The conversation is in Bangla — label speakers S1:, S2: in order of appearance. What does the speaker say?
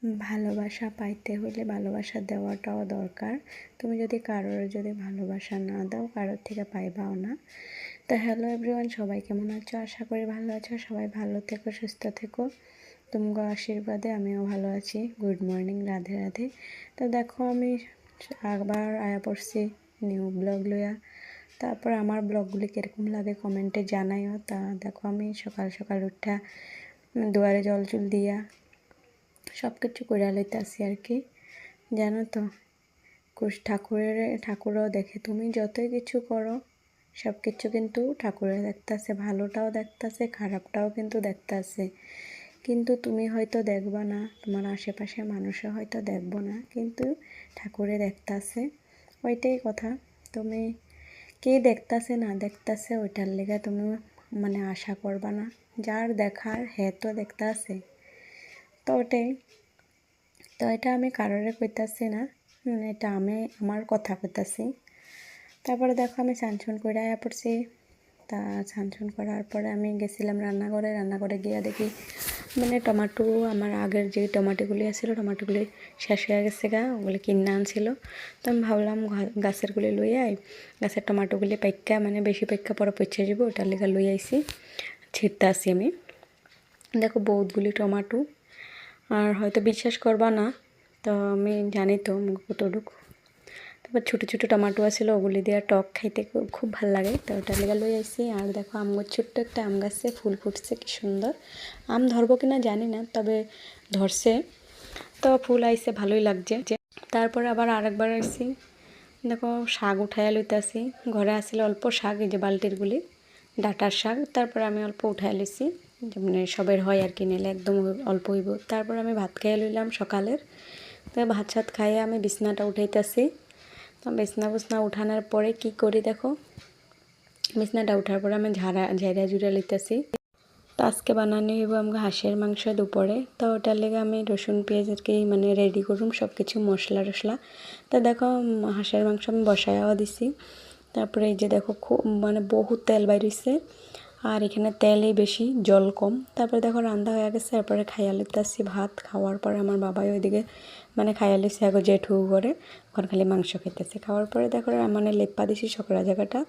S1: ভালোবাসা পাইতে হলে ভালোবাসা দেওয়াটাও দরকার। তুমি যদি কারোর ভালোবাসা না দাও, কারোর থেকে পাইবাও না। তো হ্যালো এভরিওয়ান, সবাই কেমন আছো? আশা করি ভালো আছো। সবাই ভালো থেকো, সুস্থ থেকো। তোমার আশীর্বাদে আমিও ভালো আছি। Good morning, Radhe Radhe. তো দেখো, আমি আবার আয়া পড়ছি নিউ ব্লগ লইয়া। তারপর আমার ব্লগগুলি কীরকম লাগে কমেন্টে জানাইও। তা দেখো, আমি সকাল সকাল উঠা দুয়ারে জল চুল দিয়া সব কিছু করে লইতেছি আর কি। জানো তো, ঠাকুরও দেখে। তুমি যতই কিছু করো, সব কিছু কিন্তু ঠাকুরে দেখতেছে। ভালোটাও দেখতেছে, খারাপটাও কিন্তু দেখতেছে। কিন্তু তুমি হয়তো দেখবা না, তোমার আশেপাশে মানুষও হয়তো দেখবো না, কিন্তু ঠাকুরে দেখতেছে। ওইটাই কথা। তুমি কে দেখতেছে না দেখতেছে ওইটার লেগে তুমি আশা করবা না। যার দেখার হে তো দেখতেছে। তো ওটাই। তো এটা আমি কারোরে কইতাছি না, এটা আমি আমার কথা কইতাছি। তারপরে দেখো, আমি স্নান করে আয়া পড়ছি। তা স্নান করার পরে আমি গেছিলাম রান্নাঘরে গিয়া দেখি টমাটো, আমার আগের যে টমাটোগুলি আছিল, টমাটোগুলি শেষ হয়ে গেছে ওগুলি কিনে আনছিল। তো আমি ভাবলাম গাছেরগুলি লই আই, গাছের টমাটোগুলি পাইকা বেশি পাইকা পরে পচে যাব, ওটার লেগে লই আইছি। ছিঁড়তে আসি আমি। দেখো বহুতগুলি টমাটো, আর হয়তো বিশ্বাস করবা না, তো আমি জানি তো কতটুকু। তারপর ছোটো ছোটো টমাটো আছিল, ওগুলি দিয়ে টক খাইতে খুব ভালো লাগে। তো ওটা লেগে লই আইছি। আর দেখো, ছোট্ট একটা আম গাছে ফুল ফুটছে, কি সুন্দর। আম ধরবো কিনা জানি না, তবে ধরছে। তো ফুল আইছে, ভালোই লাগছে। তারপরে আবার আরেকবার আসছি। দেখো, শাক উঠাইয়া লইতেছি। ঘরে আসলে অল্প শাক, এই যে বালতিরগুলি ডাটার শাক। তারপরে আমি অল্প উঠাইয়া লইছি, সবের হয় আর কি, নিলে একদম অল্প হইব। তারপর আমি ভাত খাইয়া লইলাম সকালের। তো ভাত সাত খাইয়ে আমি বিছনাটা উঠাইতেছি। তো বিছনা উঠানোর পরে কি করি দেখো, বিছনাটা উঠার পরে আমি ঝাড়া জুড়ে লইতেছি। তো আজকে বানানো হইব আমাকে হাঁসের মাংস দুপুরে। তো ওটার লেগে আমি রসুন পেঁয়াজ আর কি রেডি করুম সব কিছু, মশলা টশলা। তো দেখো, হাঁসের মাংস আমি বসাইয়াও দিছি। তারপরে এই যে দেখো, খুব বহুত তেল বাইরেছে, আর এখানে তেলই বেশি, জল কম। তারপরে দেখো, রান্না হয়ে গেছে। তারপরে খাইয়া লইতেছি ভাত। খাওয়ার পরে আমার বাবাই ওইদিকে খাইয়া লইছে, জেঠু ঘরে খালি মাংস খাইতেছে। খাওয়ার পরে দেখো লেপ্পা দিছি সকরা জায়গাটা।